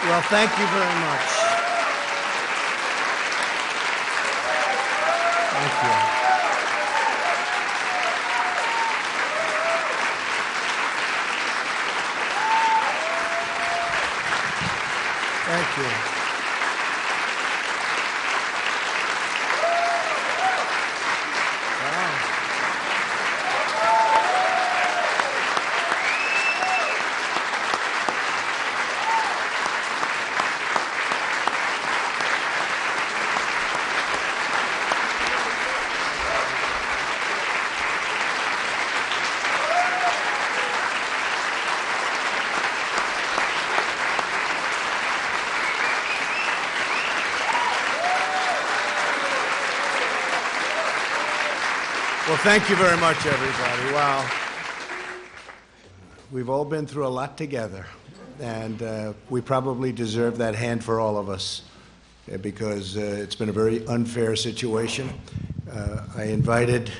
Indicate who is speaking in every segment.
Speaker 1: Well, thank you very much. Thank you. Thank you. Well, thank you very much, everybody. Wow. We've all been through a lot together, and we probably deserve that hand for all of us because it's been a very unfair situation. I invited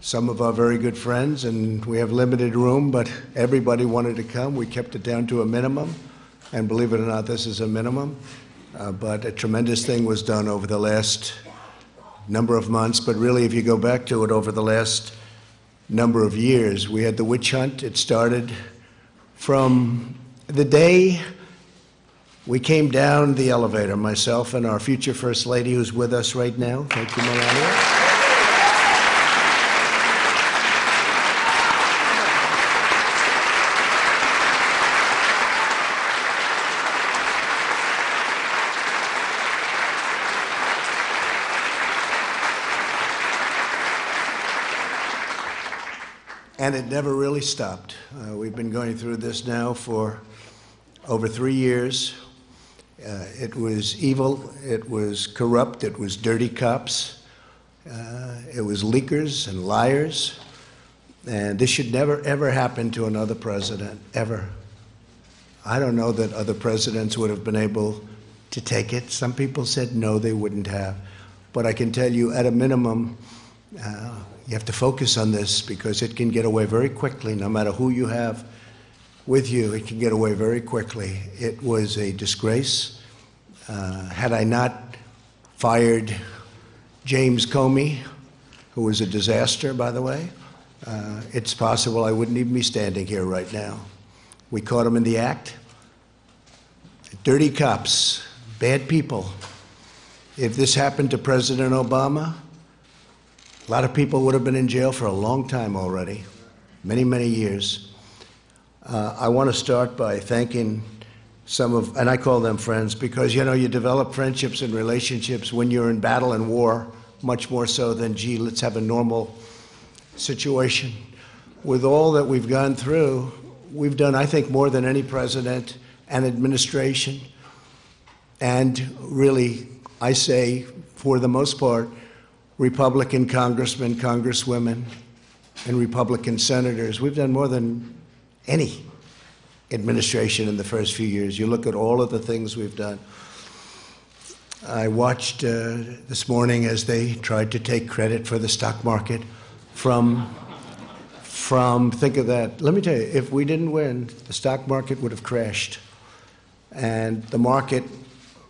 Speaker 1: some of our very good friends, and we have limited room, but everybody wanted to come. We kept it down to a minimum, and believe it or not, this is a minimum. But a tremendous thing was done over the last number of months, but really if you go back to it over the last number of years, we had the witch hunt. It started from the day we came down the elevator, myself and our future First Lady who's with us right now. Thank you, Melania. And it never really stopped. We've been going through this now for over 3 years. It was evil, it was corrupt, it was dirty cops, it was leakers and liars. And this should never, ever happen to another president, ever. I don't know that other presidents would have been able to take it. Some people said no, they wouldn't have. But I can tell you, at a minimum, you have to focus on this because it can get away very quickly. No matter who you have with you, it can get away very quickly. It was a disgrace. Had I not fired James Comey, who was a disaster, by the way, it's possible I wouldn't even be standing here right now. We caught him in the act. Dirty cops, bad people. If this happened to President Obama, a lot of people would have been in jail for a long time already, many, many years. I want to start by thanking some of, and I call them friends, because, you know, you develop friendships and relationships when you're in battle and war, much more so than, gee, let's have a normal situation. With all that we've gone through, we've done, I think, more than any president and administration. And really, I say, for the most part, Republican congressmen, congresswomen, and Republican senators. We've done more than any administration in the first few years. You look at all of the things we've done. I watched this morning as they tried to take credit for the stock market from, think of that. Let me tell you, if we didn't win, the stock market would have crashed. And the market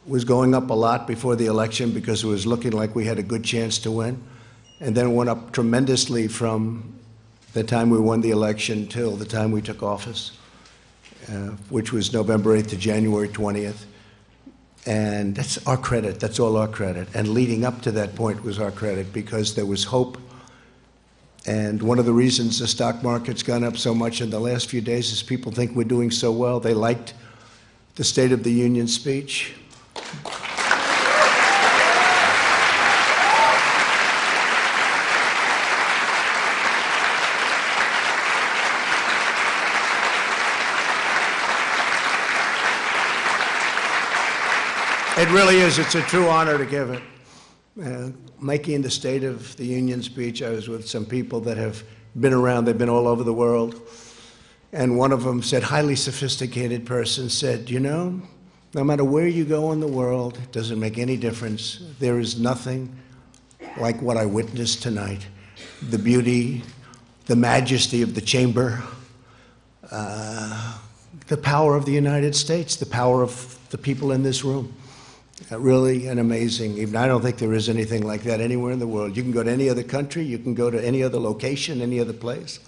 Speaker 1: was going up a lot before the election because it was looking like we had a good chance to win. And then it went up tremendously from the time we won the election till the time we took office, which was November 8th to January 20th. And that's our credit. That's all our credit. And leading up to that point was our credit because there was hope. And one of the reasons the stock market's gone up so much in the last few days is people think we're doing so well. They liked the State of the Union speech. It really is. It's a true honor to give it. Making the State of the Union speech, I was with some people that have been around. They've been all over the world. And one of them said, highly sophisticated person, said, you know, no matter where you go in the world, it doesn't make any difference. There is nothing like what I witnessed tonight. The beauty, the majesty of the chamber, the the power of the United States, the power of the people in this room. Really an amazing, even I don't think there is anything like that anywhere in the world. You can go to any other country, you can go to any other location, any other place.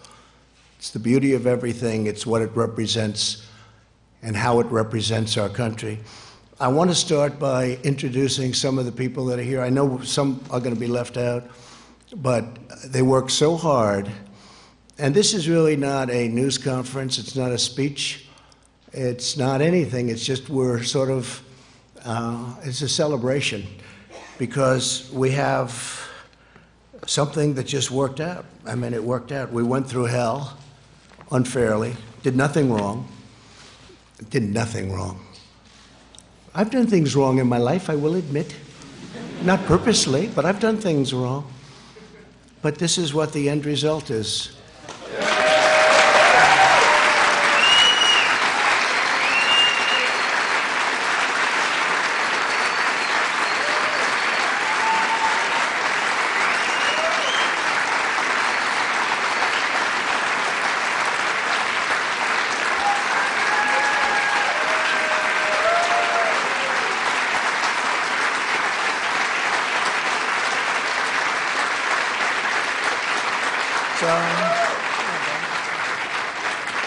Speaker 1: It's the beauty of everything. It's what it represents and how it represents our country. I want to start by introducing some of the people that are here. I know some are going to be left out, but they work so hard. And this is really not a news conference. It's not a speech. It's not anything. It's just we're sort of, it's a celebration because we have something that just worked out. I mean, it worked out. We went through hell unfairly, did nothing wrong, did nothing wrong. I've done things wrong in my life, I will admit. Not purposely, but I've done things wrong. But this is what the end result is.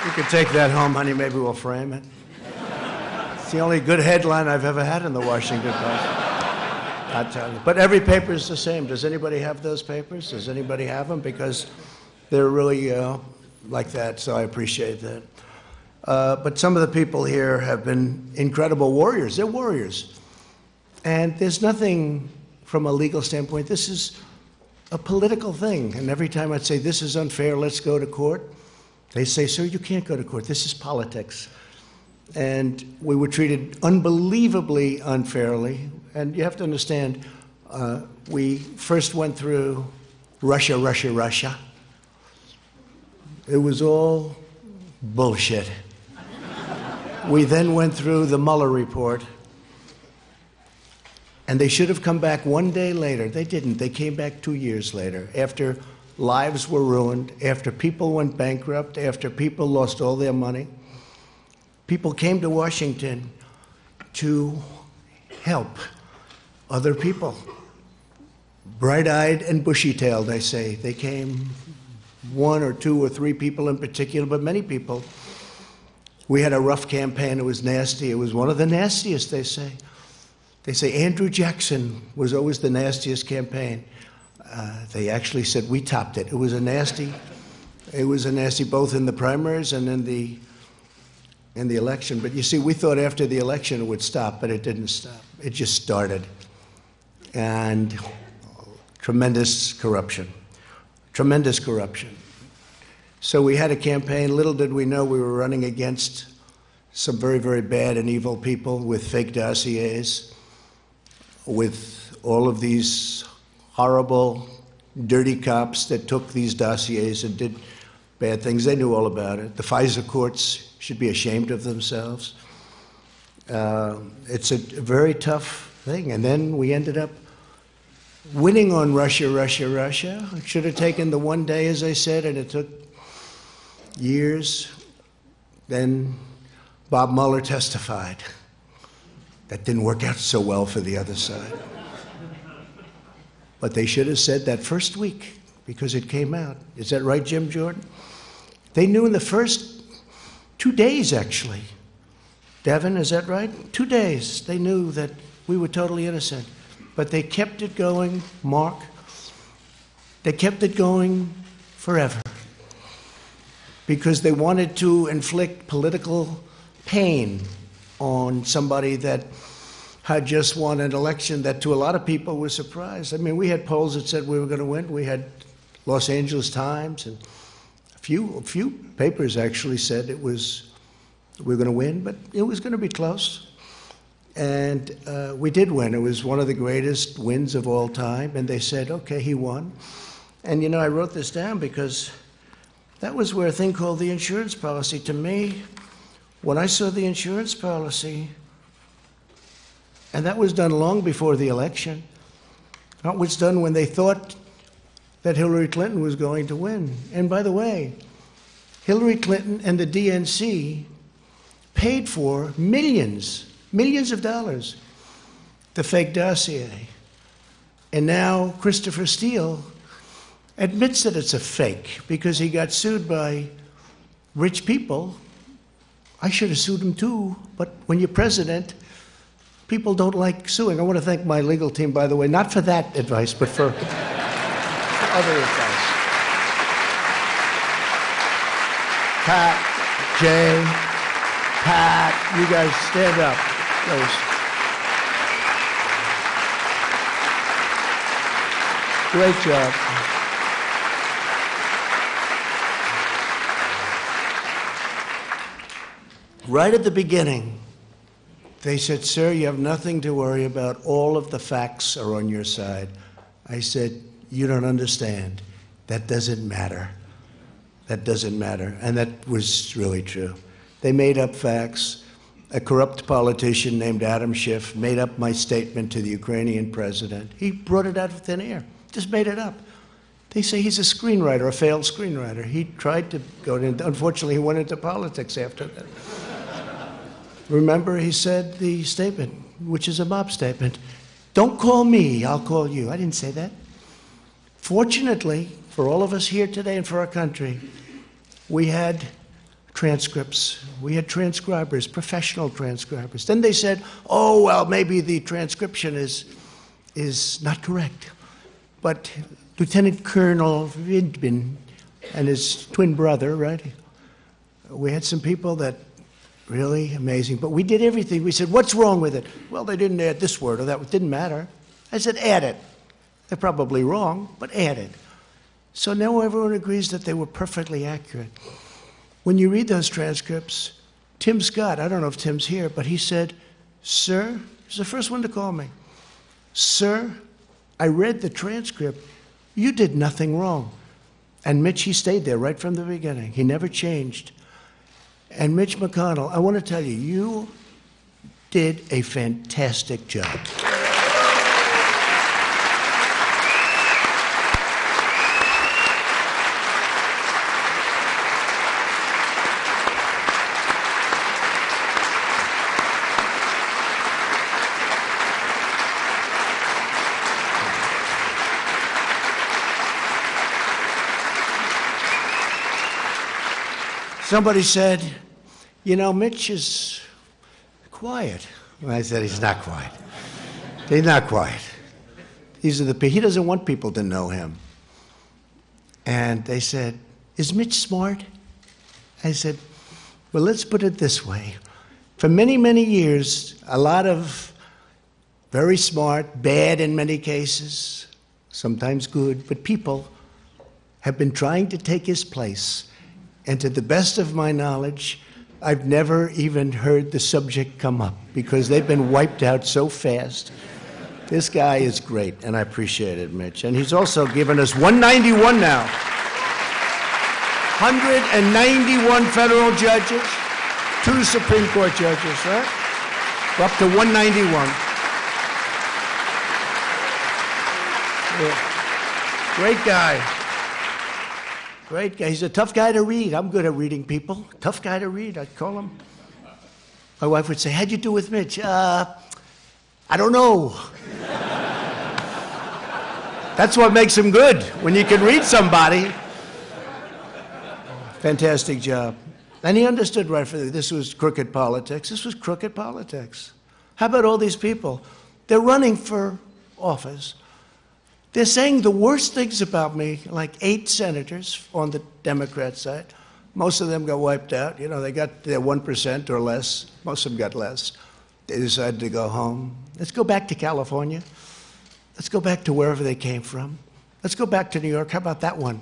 Speaker 1: You could take that home, honey. Maybe we'll frame it. It's the only good headline I've ever had in the Washington Post. I tell you. But every paper is the same. Does anybody have those papers? Does anybody have them? Because they're really like that, so I appreciate that. But some of the people here have been incredible warriors. They're warriors. And there's nothing from a legal standpoint. This is a political thing. And every time I'd say, this is unfair, let's go to court, they say, sir, you can't go to court. This is politics. And we were treated unbelievably unfairly. And you have to understand, we first went through Russia, Russia, Russia. It was all bullshit. We then went through the Mueller report. And they should have come back one day later. They didn't. They came back 2 years later, after lives were ruined, after people went bankrupt, after people lost all their money. People came to Washington to help other people. Bright-eyed and bushy-tailed, I say. They came, 1 or 2 or 3 people in particular, but many people. We had a rough campaign. It was nasty. It was one of the nastiest, they say. They say Andrew Jackson was always the nastiest campaign. They actually said we topped it. It was a nasty, both in the primaries and in the election. But you see, we thought after the election it would stop, but it didn't stop. It just started. And tremendous corruption. Tremendous corruption. So we had a campaign. Little did we know we were running against some very, very bad and evil people with fake dossiers, with all of these horrible, dirty cops that took these dossiers and did bad things. They knew all about it. The FISA courts should be ashamed of themselves. It's a very tough thing. And then we ended up winning on Russia, Russia, Russia. It should have taken the one day, as I said, and it took years. Then Bob Mueller testified. That didn't work out so well for the other side. But they should have said that first week, because it came out. Is that right, Jim Jordan? They knew in the first 2 days, actually. Devin, is that right? 2 days, they knew that we were totally innocent. But they kept it going, Mark. They kept it going forever. Because they wanted to inflict political pain on somebody that had just won an election that to a lot of people was surprised. I mean, we had polls that said we were going to win. We had Los Angeles Times and a few papers actually said we were going to win, but it was going to be close. And we did win. It was one of the greatest wins of all time. And they said, okay, he won. And, you know, I wrote this down because that was where a thing called the insurance policy, to me, when I saw the insurance policy, and that was done long before the election. That was done when they thought that Hillary Clinton was going to win. And by the way, Hillary Clinton and the DNC paid for millions of dollars, the fake dossier. And now Christopher Steele admits that it's a fake because he got sued by rich people. I should have sued him too, but when you're president, people don't like suing. I want to thank my legal team, by the way, not for that advice, but for other advice. Pat, Jay, Pat, you guys stand up, please. Great job. Right at the beginning, they said, "Sir, you have nothing to worry about. All of the facts are on your side." I said, "You don't understand. That doesn't matter. That doesn't matter." And that was really true. They made up facts. A corrupt politician named Adam Schiff made up my statement to the Ukrainian president. He brought it out of thin air, just made it up. They say he's a screenwriter, a failed screenwriter. He tried to go into, unfortunately, he went into politics after that. Remember, he said the statement, which is a mob statement, "Don't call me, I'll call you." I didn't say that. Fortunately, for all of us here today and for our country, we had transcripts. We had transcribers, professional transcribers. Then they said, "Oh, well, maybe the transcription is not correct." But Lieutenant Colonel Vidbin and his twin brother, right? We had some people that really amazing. But we did everything. We said, "What's wrong with it?" "Well, they didn't add this word or that. It didn't matter." I said, "Add it." They're probably wrong, but add it. So now everyone agrees that they were perfectly accurate. When you read those transcripts, Tim Scott, I don't know if Tim's here, but he said, "Sir," he's the first one to call me, "Sir, I read the transcript. You did nothing wrong." And Mitch, he stayed there right from the beginning. He never changed. And Mitch McConnell, I want to tell you, you did a fantastic job. Somebody said, "You know, Mitch is quiet." And I said, "He's not quiet. He's not quiet. These are he doesn't want people to know him." And they said, "Is Mitch smart?" I said, "Well, let's put it this way. For many, many years, a lot of very smart, bad in many cases, sometimes good, but people have been trying to take his place. And to the best of my knowledge, I've never even heard the subject come up because they've been wiped out so fast. This guy is great, and I appreciate it, Mitch. And he's also given us 191 now. 191 federal judges, 2 Supreme Court judges, right? We're up to 191. Yeah. Great guy. Great guy. He's a tough guy to read. I'm good at reading people. Tough guy to read, I'd call him. My wife would say, "How'd you do with Mitch?" I don't know. That's what makes him good, when you can read somebody. Fantastic job. And he understood right from this was crooked politics. This was crooked politics. How about all these people? They're running for office. They're saying the worst things about me, like 8 senators on the Democrat side. Most of them got wiped out. You know, they got their 1% or less. Most of them got less. They decided to go home. Let's go back to California. Let's go back to wherever they came from. Let's go back to New York. How about that one?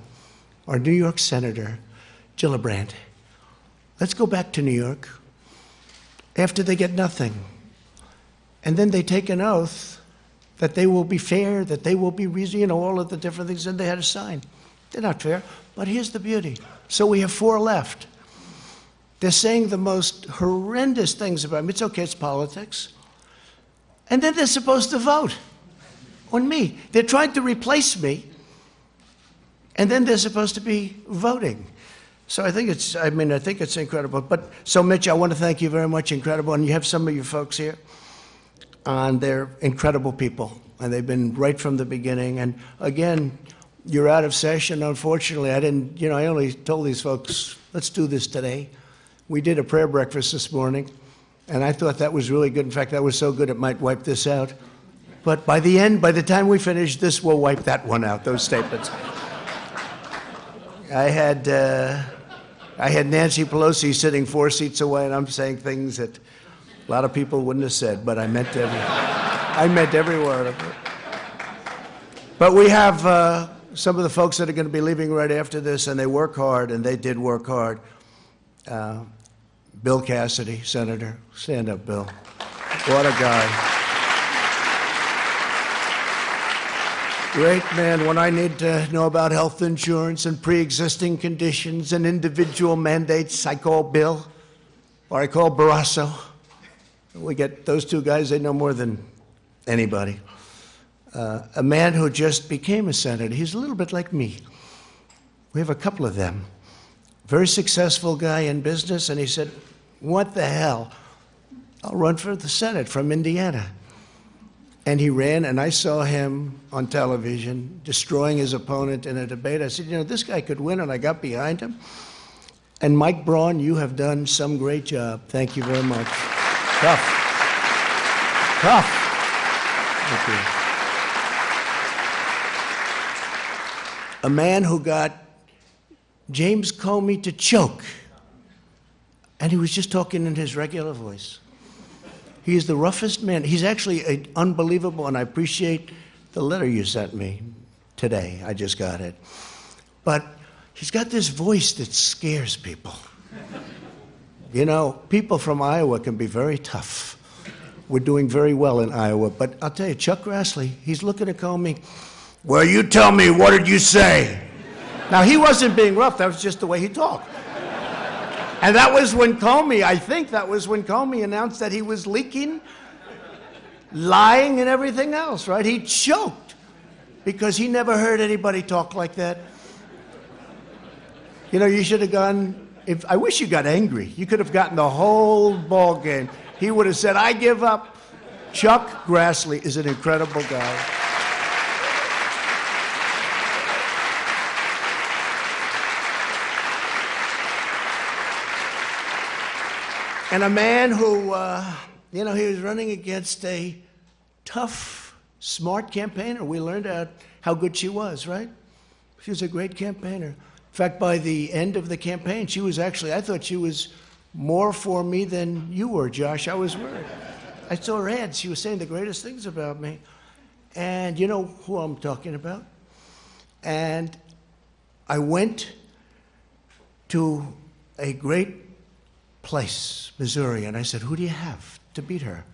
Speaker 1: Our New York Senator, Gillibrand. Let's go back to New York after they get nothing. And then they take an oath that they will be fair, that they will be reasonable, you know, all of the different things, and they had to sign. They're not fair, but here's the beauty. So we have 4 left. They're saying the most horrendous things about me. It's okay, it's politics. And then they're supposed to vote on me. They're trying to replace me, and then they're supposed to be voting. So I think it's incredible. But so Mitch, I want to thank you very much, incredible. And you have some of your folks here, and they're incredible people. And they've been right from the beginning. And again, you're out of session. Unfortunately, I only told these folks, let's do this today. We did a prayer breakfast this morning, and I thought that was really good. In fact, that was so good it might wipe this out. But by the time we finish, this will wipe that one out, those statements. I had Nancy Pelosi sitting 4 seats away, and I'm saying things that a lot of people wouldn't have said, but I meant every word of it. But we have some of the folks that are going to be leaving right after this, and they work hard, and they did work hard. Bill Cassidy, Senator. Stand up, Bill. What a guy. Great man. When I need to know about health insurance and pre-existing conditions and individual mandates, I call Bill, or I call Barrasso. We get those two guys, they know more than anybody. A man who just became a senator. He's a little bit like me. We have a couple of them. Very successful guy in business, and he said, what the hell? I'll run for the Senate from Indiana. And he ran, and I saw him on television destroying his opponent in a debate. I said, this guy could win, and I got behind him. And Mike Braun, you have done some great job. Thank you very much. Tough. Thank you. A man who got James Comey to choke, and he was just talking in his regular voice. He is the roughest man. He's actually unbelievable, and I appreciate the letter you sent me today. I just got it. But he's got this voice that scares people. People from Iowa can be very tough. We're doing very well in Iowa, but I'll tell you, Chuck Grassley, he's looking at Comey. Well, you tell me, what did you say? Now, he wasn't being rough. That was just the way he talked. And that was when Comey announced that he was leaking, lying, and everything else, right? He choked because he never heard anybody talk like that. You should have gone, I wish you got angry. You could have gotten the whole ball game. He would have said, I give up. Chuck Grassley is an incredible guy. And a man who, he was running against a tough, smart campaigner. We learned out how good she was, right? She was a great campaigner. In fact, by the end of the campaign, I thought she was more for me than you were, Josh. I was worried. I saw her ads. She was saying the greatest things about me. And you know who I'm talking about? And I went to a great place, Missouri, and I said, who do you have to beat her?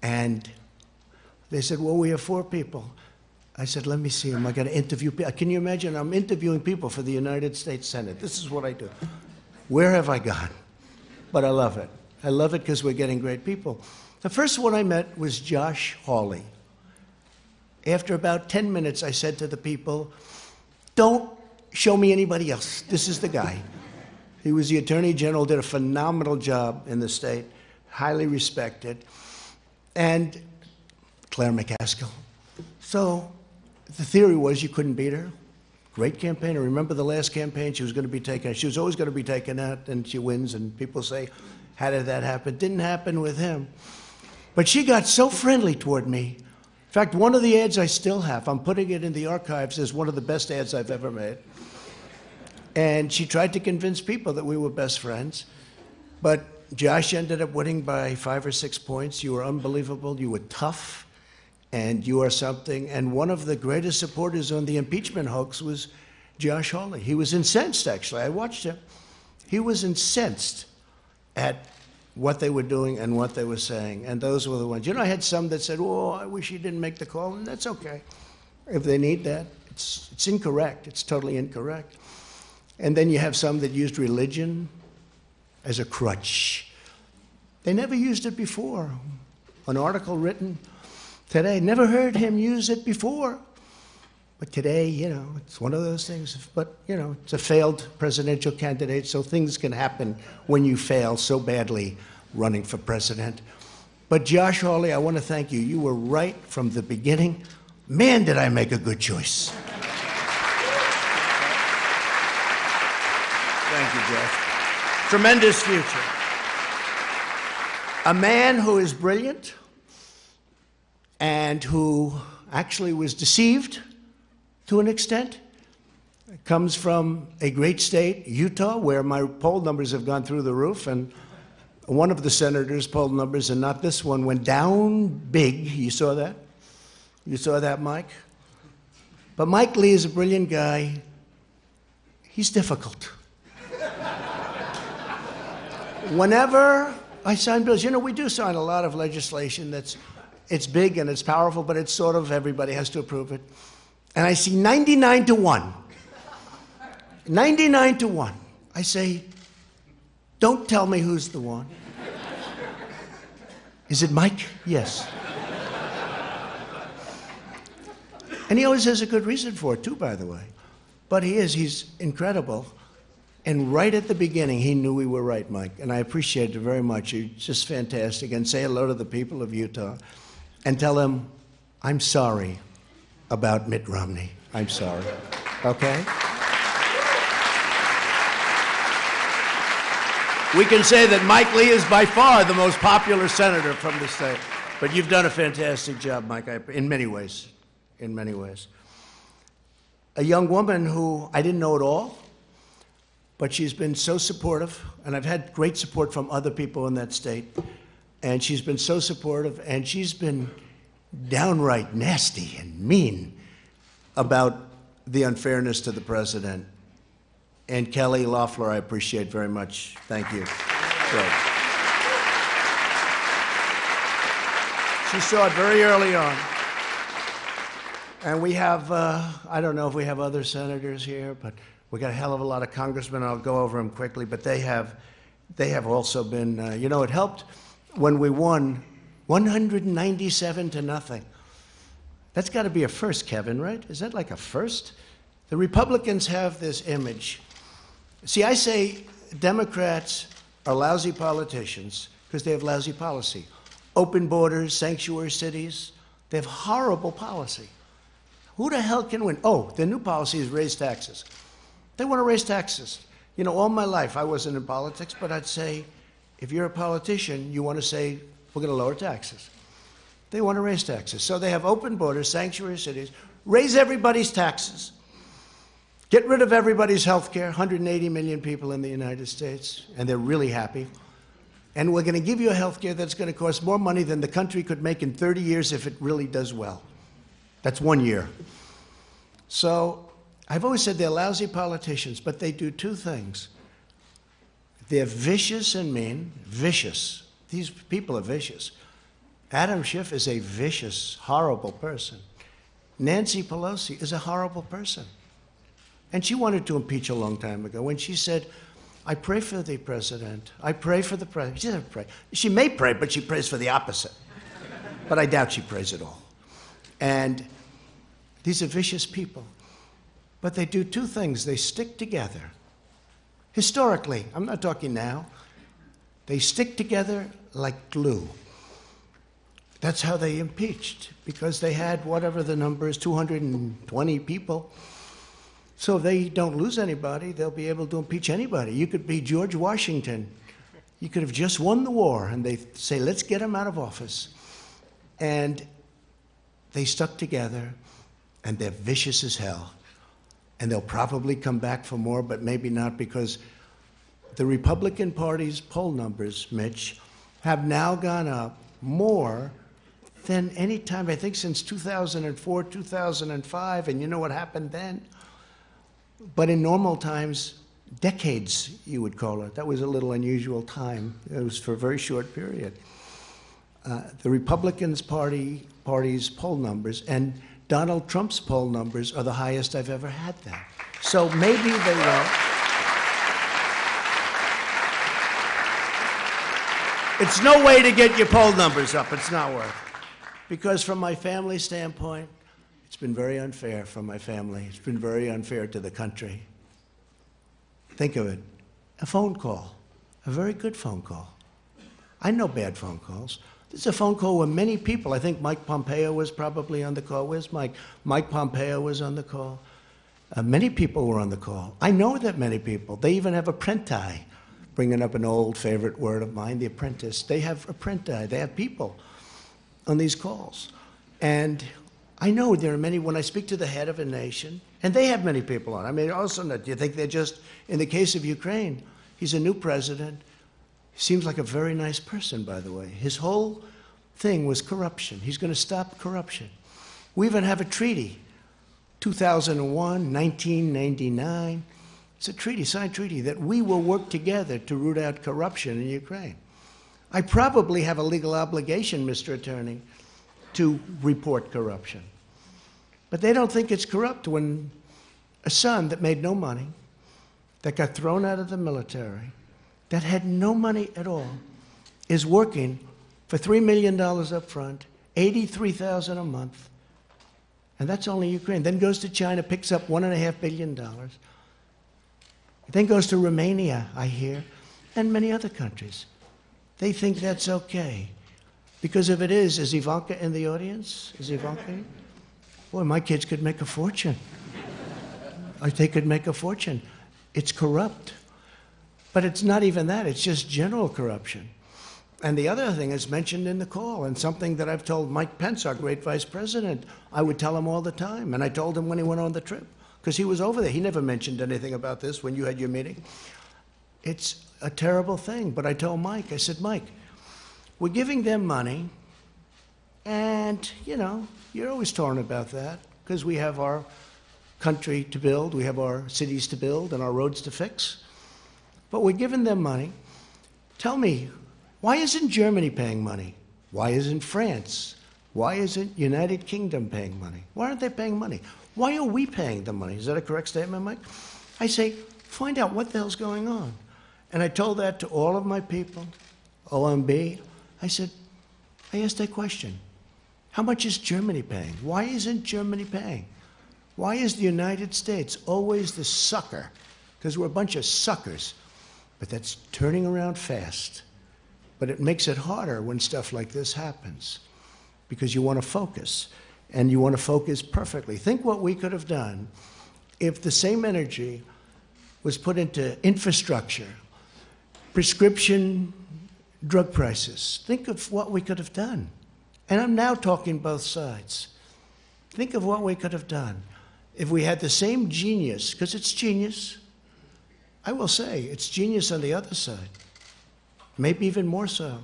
Speaker 1: And they said, well, we have 4 people. I said, let me see them. I got to interview people. Can you imagine? I'm interviewing people for the United States Senate. This is what I do. Where have I gone? But I love it. I love it because we're getting great people. The first one I met was Josh Hawley. After about 10 minutes, I said to the people, don't show me anybody else. This is the guy. He was the Attorney General, did a phenomenal job in the state, highly respected, and Claire McCaskill. So the theory was you couldn't beat her. Great campaigner. Remember the last campaign? She was going to be taken out. She was always going to be taken out, and she wins, and people say, how did that happen? Didn't happen with him. But she got so friendly toward me. In fact, one of the ads I still have, I'm putting it in the archives as one of the best ads I've ever made. And she tried to convince people that we were best friends. But Josh ended up winning by 5 or 6 points. You were unbelievable. You were tough. And you are something. And one of the greatest supporters on the impeachment hoax was Josh Hawley. He was incensed, actually. I watched him. He was incensed at what they were doing and what they were saying. And those were the ones. I had some that said, oh, I wish he didn't make the call. And that's okay. If they need that, it's incorrect. It's totally incorrect. And then you have some that used religion as a crutch. They never used it before. An article written today, never heard him use it before. But today, you know, it's one of those things. But, you know, it's a failed presidential candidate, so things can happen when you fail so badly running for president. But Josh Hawley, I want to thank you. You were right from the beginning. Man, did I make a good choice. Thank you, Josh. Tremendous future. A man who is brilliant and who actually was deceived to an extent, comes from a great state, Utah, where my poll numbers have gone through the roof, and one of the senators' poll numbers, and not this one, went down big. You saw that? You saw that, Mike? But Mike Lee is a brilliant guy. He's difficult. Whenever I sign bills, you know, we do sign a lot of legislation it's big and it's powerful, but it's sort of everybody has to approve it. And I see 99 to 1. 99 to 1. I say, don't tell me who's the one. Is it Mike? Yes. And he always has a good reason for it, too, by the way. But he's incredible. And right at the beginning, he knew we were right, Mike. And I appreciate it very much. You're just fantastic. And say hello to the people of Utah and tell them, I'm sorry about Mitt Romney. I'm sorry. Okay? We can say that Mike Lee is by far the most popular senator from the state. But you've done a fantastic job, Mike, in many ways. In many ways. A young woman who I didn't know at all, but she's been so supportive, and I've had great support from other people in that state, and she's been so supportive, and she's been downright nasty and mean about the unfairness to the president. And Kelly Loeffler, I appreciate very much. Thank you. Great. She saw it very early on. And we have, I don't know if we have other senators here, but we got a hell of a lot of congressmen. I'll go over them quickly, but they have also been, you know, it helped when we won 197 to nothing. That's got to be a first, Kevin, right? Is that like a first? The Republicans have this image. See, I say Democrats are lousy politicians because they have lousy policy. Open borders, sanctuary cities, they have horrible policy. Who the hell can win? Oh, their new policy is raise taxes. They want to raise taxes. You know, all my life I wasn't in politics, but I'd say, if you're a politician, you want to say, we're going to lower taxes. They want to raise taxes. So they have open borders, sanctuary cities, raise everybody's taxes, get rid of everybody's health care, 180 million people in the United States, and they're really happy. And we're going to give you a health care that's going to cost more money than the country could make in 30 years if it really does well. That's 1 year. So I've always said they're lousy politicians, but they do two things. They're vicious and mean, vicious. These people are vicious. Adam Schiff is a vicious, horrible person. Nancy Pelosi is a horrible person. And she wanted to impeach a long time ago when she said, I pray for the president. I pray for the president. She doesn't pray. She may pray, but she prays for the opposite. But I doubt she prays at all. And these are vicious people. But they do two things. They stick together. Historically, I'm not talking now. They stick together like glue. That's how they impeached, because they had whatever the number is, 220 people. So if they don't lose anybody, they'll be able to impeach anybody. You could be George Washington. You could have just won the war, and they say, let's get him out of office. And they stuck together, and they're vicious as hell. And they'll probably come back for more, but maybe not, because the Republican Party's poll numbers, Mitch, have now gone up more than any time, I think, since 2004, 2005, and you know what happened then? But in normal times, decades, you would call it. That was a little unusual time. It was for a very short period. The Republicans Party's poll numbers and Donald Trump's poll numbers are the highest I've ever had them. So maybe they won't. It's no way to get your poll numbers up. It's not worth it. Because from my family standpoint, It's been very unfair for my family. It's been very unfair to the country. Think of it, a phone call, a very good phone call. I know bad phone calls. This is a phone call where many people, I think Mike Pompeo was probably on the call. Where's Mike? Mike Pompeo was on the call. Many people were on the call. I know that many people. They even have apprenti, bringing up an old favorite word of mine, the apprentice. They have apprenti. They have people on these calls. And I know there are many, when I speak to the head of a nation, and they have many people on. I mean, also, do you think they're just, in the case of Ukraine, he's a new president. He seems like a very nice person, by the way. His whole thing was corruption. He's going to stop corruption. We even have a treaty, 2001, 1999. It's a treaty, signed treaty, that we will work together to root out corruption in Ukraine. I probably have a legal obligation, Mr. Attorney, to report corruption. But they don't think it's corrupt when a son that made no money, that got thrown out of the military, that had no money at all, is working for $3 million up front, $83,000 a month, and that's only Ukraine. Then goes to China, picks up $1.5 billion. Then goes to Romania, I hear, and many other countries. They think that's okay. Because if it is Ivanka in the audience? Is Ivanka? Boy, my kids could make a fortune. They could make a fortune. It's corrupt. But it's not even that. It's just general corruption. And the other thing is mentioned in the call, and something that I've told Mike Pence, our great vice president, I would tell him all the time. And I told him when he went on the trip, because he was over there. He never mentioned anything about this when you had your meeting. It's a terrible thing. But I told Mike, I said, Mike, we're giving them money, and, you know, you're always torn about that, because we have our country to build, we have our cities to build, and our roads to fix. But we're giving them money. Tell me, why isn't Germany paying money? Why isn't France? Why isn't United Kingdom paying money? Why aren't they paying money? Why are we paying the money? Is that a correct statement, Mike? I say, find out what the hell's going on. And I told that to all of my people, OMB. I said, I asked that question. How much is Germany paying? Why isn't Germany paying? Why is the United States always the sucker? Because we're a bunch of suckers. But that's turning around fast. But it makes it harder when stuff like this happens, because you want to focus, and you want to focus perfectly. Think what we could have done if the same energy was put into infrastructure, prescription drug prices. Think of what we could have done. And I'm now talking both sides. Think of what we could have done if we had the same genius, because it's genius. I will say, it's genius on the other side. Maybe even more so,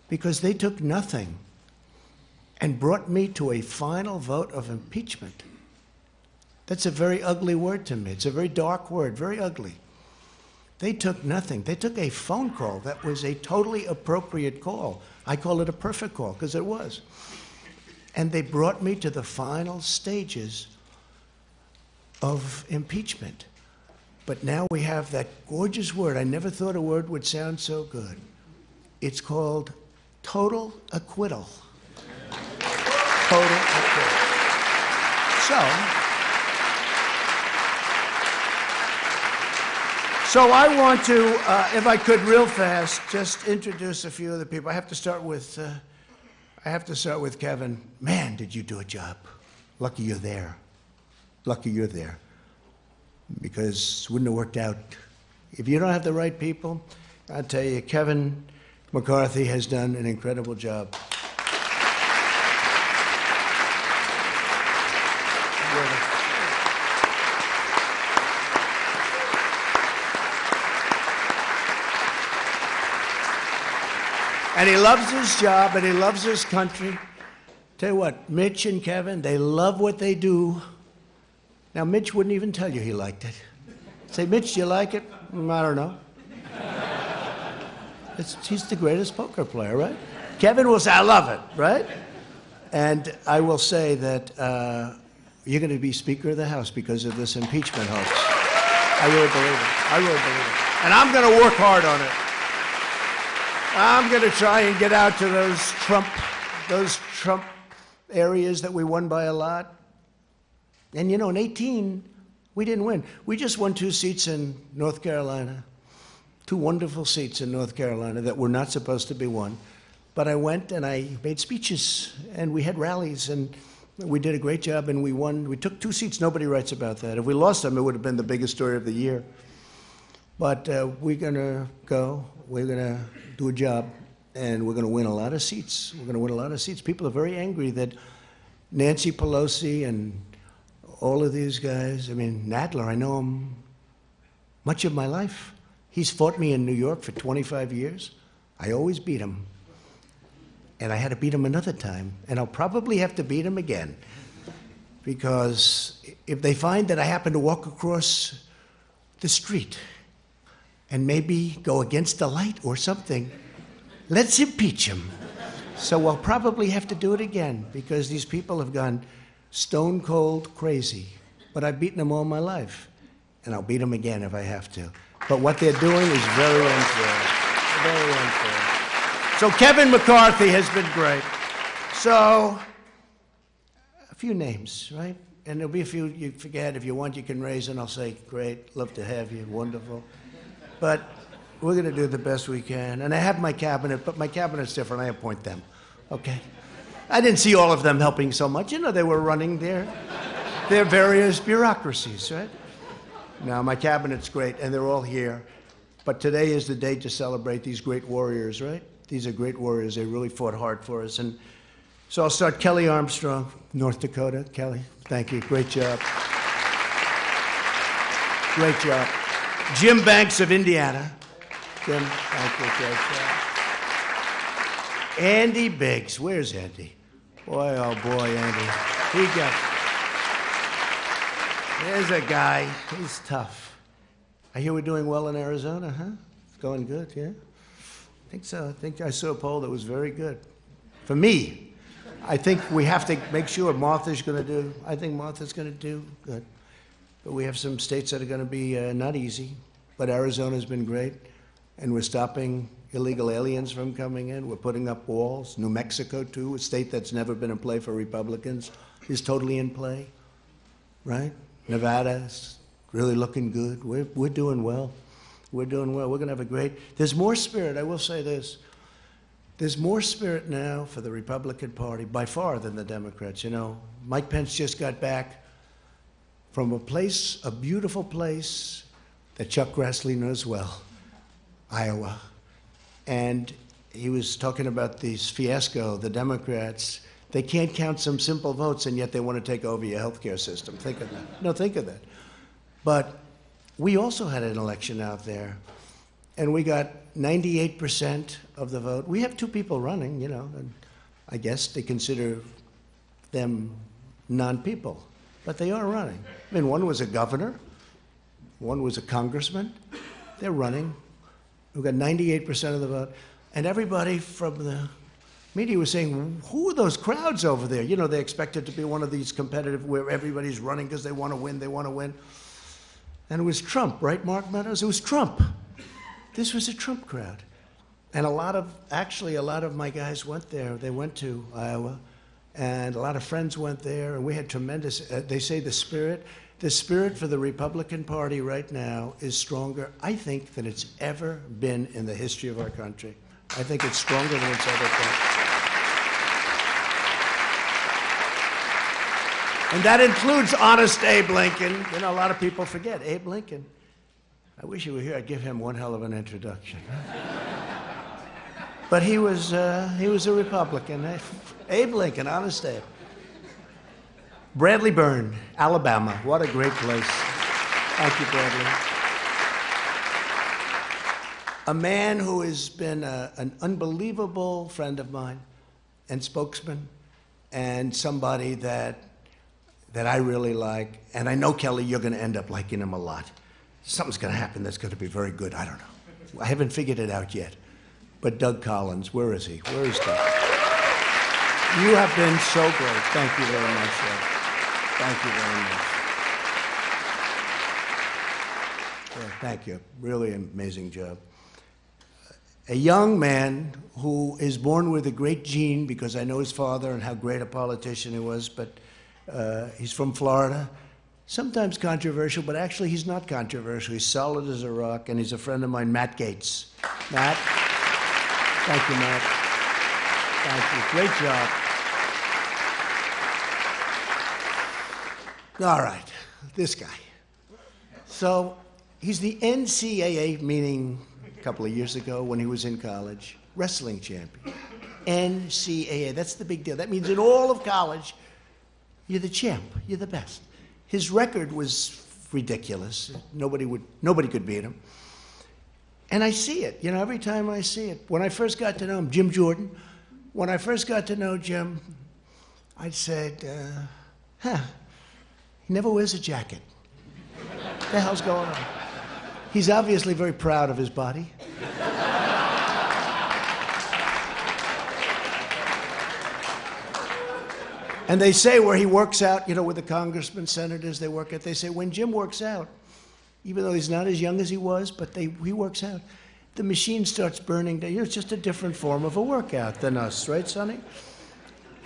Speaker 1: because they took nothing and brought me to a final vote of impeachment. That's a very ugly word to me. It's a very dark word, very ugly. They took nothing. They took a phone call that was a totally appropriate call. I call it a perfect call, because it was. And they brought me to the final stages of impeachment. But now we have that gorgeous word. I never thought a word would sound so good. It's called total acquittal. Total acquittal. So I want to, if I could, real fast, just introduce a few of the people. I have to start with Kevin. Man, did you do a job? Lucky you're there. Lucky you're there. Because it wouldn't have worked out. If you don't have the right people, I'll tell you, Kevin McCarthy has done an incredible job. And he loves his job, and he loves his country. Tell you what, Mitch and Kevin, they love what they do. Now, Mitch wouldn't even tell you he liked it. Say, Mitch, do you like it? I don't know. He's the greatest poker player, right? Kevin will say, I love it, right? And I will say that you're going to be Speaker of the House because of this impeachment hoax. I really believe it. I really believe it. And I'm going to work hard on it. I'm going to try and get out to those Trump areas that we won by a lot. And you know, in 18, we didn't win. We just won 2 seats in North Carolina, 2 wonderful seats in North Carolina that were not supposed to be won. But I went and I made speeches, and we had rallies, and we did a great job, and we won. We took 2 seats. Nobody writes about that. If we lost them, it would have been the biggest story of the year. But we're going to go. We're going to do a job, and we're going to win a lot of seats. We're going to win a lot of seats. People are very angry that Nancy Pelosi and all of these guys, I mean, Nadler, I know him much of my life. He's fought me in New York for 25 years. I always beat him. And I had to beat him another time. And I'll probably have to beat him again. Because if they find that I happen to walk across the street and maybe go against the light or something, let's impeach him. So I'll probably have to do it again, because these people have gone stone cold crazy. But I've beaten them all my life. And I'll beat them again if I have to. But what they're doing is very unfair. Very unfair. So Kevin McCarthy has been great. So a few names, right? And there'll be a few you forget. If you want, you can raise, and I'll say, great, love to have you, wonderful. But we're going to do the best we can. And I have my cabinet, but my cabinet's different. I appoint them, okay? I didn't see all of them helping so much. You know, they were running their various bureaucracies, right? Now, my cabinet's great, and they're all here. But today is the day to celebrate these great warriors, right? These are great warriors. They really fought hard for us. And so I'll start. Kelly Armstrong, North Dakota. Kelly, thank you. Great job. Great job. Jim Banks of Indiana. Jim, thank you. Great job. Andy Biggs. Where's Andy? Boy, oh boy, Andy. There's a guy. He's tough. I hear we're doing well in Arizona, huh? It's going good, yeah? I think so. I think I saw a poll that was very good. For me, I think we have to make sure Martha's going to do, I think Martha's going to do good. But we have some states that are going to be not easy. But Arizona's been great. And we're stopping illegal aliens from coming in. We're putting up walls. New Mexico, too, a state that's never been in play for Republicans, is totally in play, right? Nevada's really looking good. We're doing well. We're doing well. We're going to have a great... There's more spirit. I will say this. There's more spirit now for the Republican Party, by far, than the Democrats. You know, Mike Pence just got back from a place, a beautiful place that Chuck Grassley knows well, Iowa. And he was talking about this fiasco, the Democrats. They can't count some simple votes, and yet they want to take over your healthcare system. Think of that. No, think of that. But we also had an election out there, and we got 98% of the vote. We have 2 people running, you know, and I guess they consider them non-people, but they are running. I mean, one was a governor, one was a congressman. They're running. We've got 98% of the vote. And everybody from the media was saying, who are those crowds over there? You know, they expect it to be one of these competitive where everybody's running because they want to win, they want to win. And it was Trump, right, Mark Meadows? It was Trump. This was a Trump crowd. And a lot of my guys went there. They went to Iowa, and a lot of friends went there, and we had tremendous, they say the spirit for the Republican Party right now is stronger, I think, than it's ever been in the history of our country. I think it's stronger than it's ever been. And that includes honest Abe Lincoln. You know, a lot of people forget Abe Lincoln. I wish he were here. I'd give him one hell of an introduction. But he was a Republican. Abe Lincoln, honest Abe. Bradley Byrne, Alabama. What a great place. Thank you, Bradley. A man who has been an unbelievable friend of mine and spokesman, and somebody that I really like. And I know, Kelly, you're going to end up liking him a lot. Something's going to happen that's going to be very good. I don't know. I haven't figured it out yet. But Doug Collins, where is he? Where is Doug? You have been so great. Thank you very much, sir. Thank you very much. Yeah, thank you. Really an amazing job. A young man who is born with a great gene, because I know his father and how great a politician he was, but he's from Florida, sometimes controversial, but actually he's not controversial. He's solid as a rock, and he's a friend of mine, Matt Gaetz. Matt, thank you, Matt. Thank you. Great job. All right, this guy. So he's the NCAA, meaning a couple of years ago when he was in college, wrestling champion. NCAA, that's the big deal. That means in all of college, you're the champ, you're the best. His record was ridiculous. Nobody could beat him. And I see it, every time I see it. When I first got to know him, Jim Jordan, when I first got to know Jim, I said, he never wears a jacket. What the hell's going on? He's obviously very proud of his body. And they say where he works out, with the congressmen, senators, they say when Jim works out, even though he's not as young as he was, but he works out, the machine starts burning down. It's just a different form of a workout than us, right, Sonny?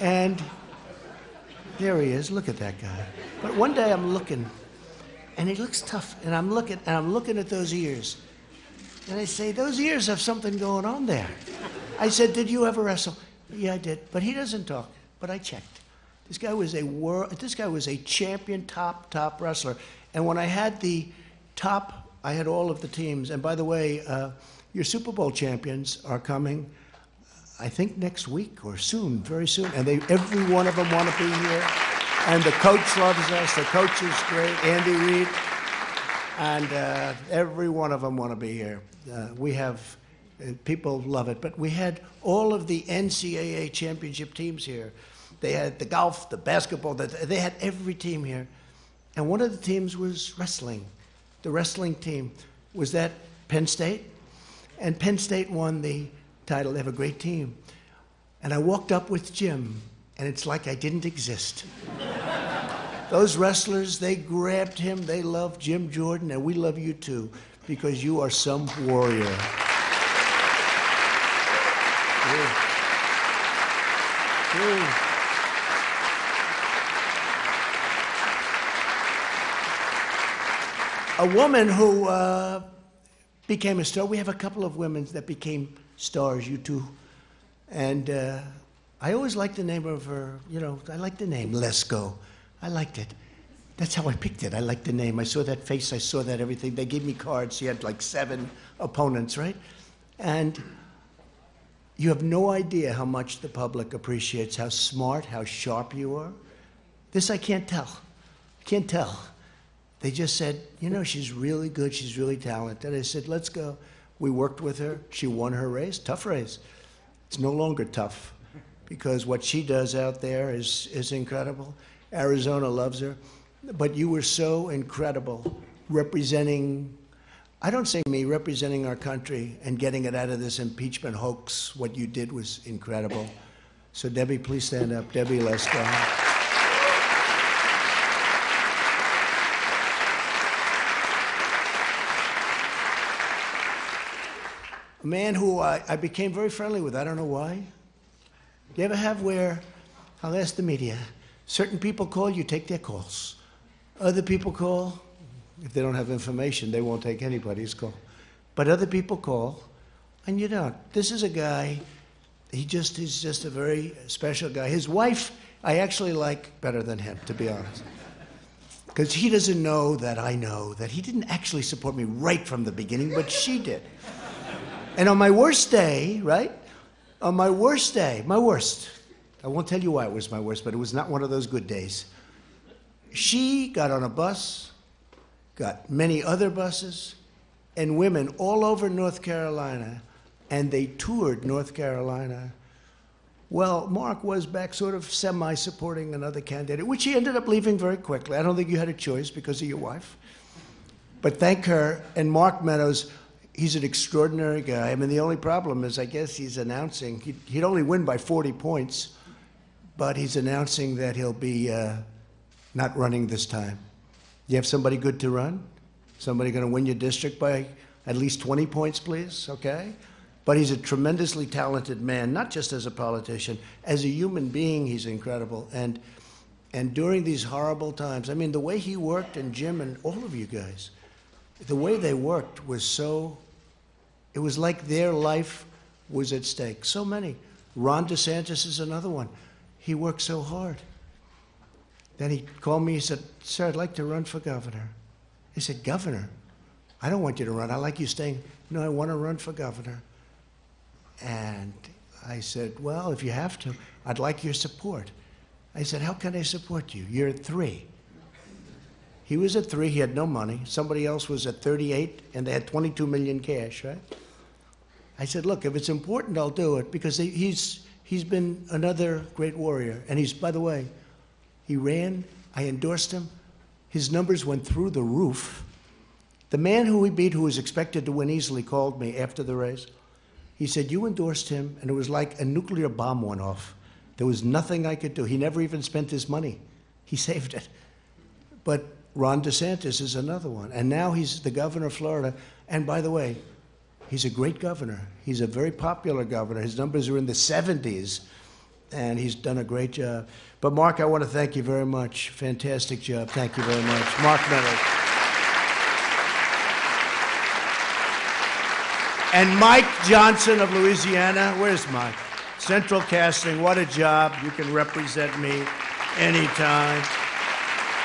Speaker 1: And there he is. Look at that guy. But one day I'm looking, and he looks tough, and I'm looking at those ears. And I say, those ears have something going on there. I said, did you ever wrestle? Yeah, I did. But he doesn't talk. But I checked. This guy was a champion, top wrestler. And when I had I had all of the teams. And by the way, your Super Bowl champions are coming, I think next week or soon, very soon. And every one of them want to be here. And the coach loves us. The coach is great, Andy Reid. And every one of them want to be here. People love it. But we had all of the NCAA championship teams here. They had the golf, the basketball, they had every team here. And one of the teams was wrestling. The wrestling team was that Penn State. And Penn State won the title. They have a great team. And I walked up with Jim, and it's like I didn't exist. Those wrestlers, they grabbed him. They love Jim Jordan, and we love you too, because you are some warrior. Yeah. A woman who became a star. We have a couple of women that became stars, you two. And I always liked the name of her, I liked the name, Lesko. I liked it. That's how I picked it. I liked the name. I saw that face. I saw that everything. They gave me cards. She had like 7 opponents, right? And you have no idea how much the public appreciates, how smart, how sharp you are. This I can't tell. Can't tell. They just said, she's really good, she's really talented. I said, let's go. We worked with her. She won her race, tough race. It's no longer tough because what she does out there is incredible. Arizona loves her. But you were so incredible representing, I don't say me, representing our country and getting it out of this impeachment hoax. What you did was incredible. So Debbie, please stand up. Debbie Lesko. A man who I became very friendly with. I don't know why. Do you ever have where, I'll ask the media, certain people call, you take their calls. Other people call, if they don't have information, they won't take anybody's call. But other people call, and you don't. This is a guy, he's just a very special guy. His wife, I actually like better than him, to be honest. Because he doesn't know that I know that he didn't actually support me right from the beginning, but she did. And on my worst day, right? On my worst day, my worst, I won't tell you why it was my worst, but it was not one of those good days. She got on a bus, got many other buses, and women all over North Carolina, and they toured North Carolina. Well, Mark was back sort of semi-supporting another candidate, which he ended up leaving very quickly. I don't think you had a choice because of your wife. But thank her, and Mark Meadows, he's an extraordinary guy. I mean, the only problem is, I guess he's announcing, he'd only win by 40 points, but he's announcing that he'll be not running this time. You have somebody good to run? Somebody going to win your district by at least 20 points, please, okay? But he's a tremendously talented man, not just as a politician. As a human being, he's incredible. And And during these horrible times, I mean, the way he worked, and Jim and all of you guys, the way they worked was so, it was like their life was at stake. So many. Ron DeSantis is another one. He worked so hard. Then he called me, he said, "Sir, I'd like to run for governor." He said, "Governor? I don't want you to run. I like you staying." "No, I want to run for governor." And I said, "Well, if you have to, I'd like your support." I said, "How can I support you? You're at 3. He was at 3, he had no money. Somebody else was at 38, and they had 22 million cash, right? I said, "Look, if it's important, I'll do it," because he's been another great warrior. And he's, by the way, he ran, I endorsed him. His numbers went through the roof. The man who we beat, who was expected to win easily, called me after the race. He said, "You endorsed him, and it was like a nuclear bomb went off. There was nothing I could do." He never even spent his money. He saved it. But Ron DeSantis is another one. And now he's the governor of Florida. And by the way, he's a great governor. He's a very popular governor. His numbers are in the 70s, and he's done a great job. But Mark, I want to thank you very much. Fantastic job. Thank you very much. Mark Meadows. And Mike Johnson of Louisiana. Where's Mike? Central Casting, what a job. You can represent me anytime.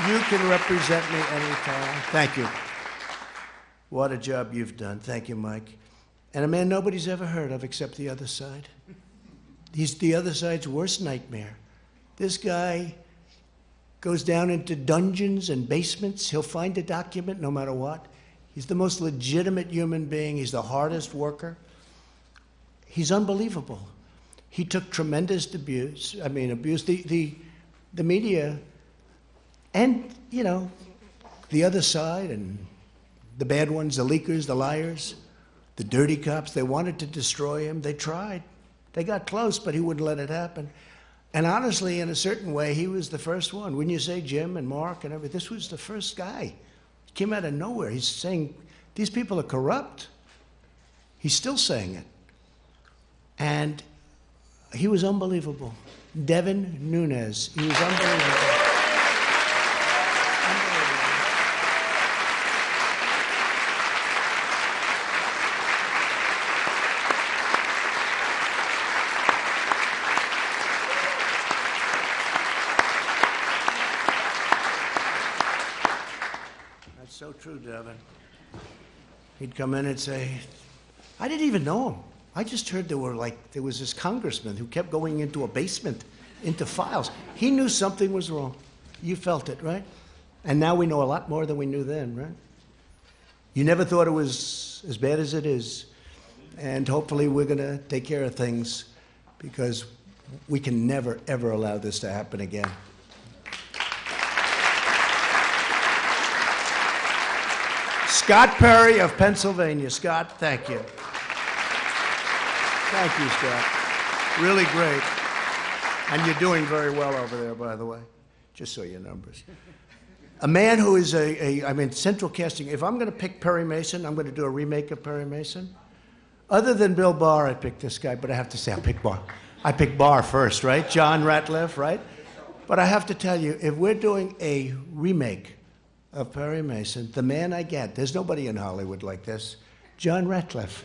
Speaker 1: You can represent me anytime. Thank you. What a job you've done. Thank you, Mike. And a man nobody's ever heard of except the other side. He's the other side's worst nightmare. This guy goes down into dungeons and basements. He'll find a document no matter what. He's the most legitimate human being. He's the hardest worker. He's unbelievable. He took tremendous abuse. I mean, abuse. The media and, you know, the other side and the bad ones, the leakers, the liars, the dirty cops, they wanted to destroy him. They tried. They got close, but he wouldn't let it happen. And honestly, in a certain way, he was the first one. Wouldn't you say, Jim and Mark and everything? This was the first guy. He came out of nowhere. He's saying, these people are corrupt. He's still saying it. And he was unbelievable. Devin Nunes, he was unbelievable. That's so true, Devin. He'd come in and say, I didn't even know him. I just heard there was this congressman who kept going into a basement, into files. He knew something was wrong. You felt it, right? And now we know a lot more than we knew then, right? You never thought it was as bad as it is. And hopefully we're going to take care of things because we can never, ever allow this to happen again. Scott Perry of Pennsylvania. Scott, thank you. Thank you, Scott. Really great. And you're doing very well over there, by the way. Just so your numbers. A man who is Central Casting. If I'm going to pick Perry Mason, I'm going to do a remake of Perry Mason. Other than Bill Barr, I picked this guy, but I have to say I picked Barr. I picked Barr first, right? John Ratliff, right? But I have to tell you, if we're doing a remake of Perry Mason, the man I get, there's nobody in Hollywood like this, John Ratliff,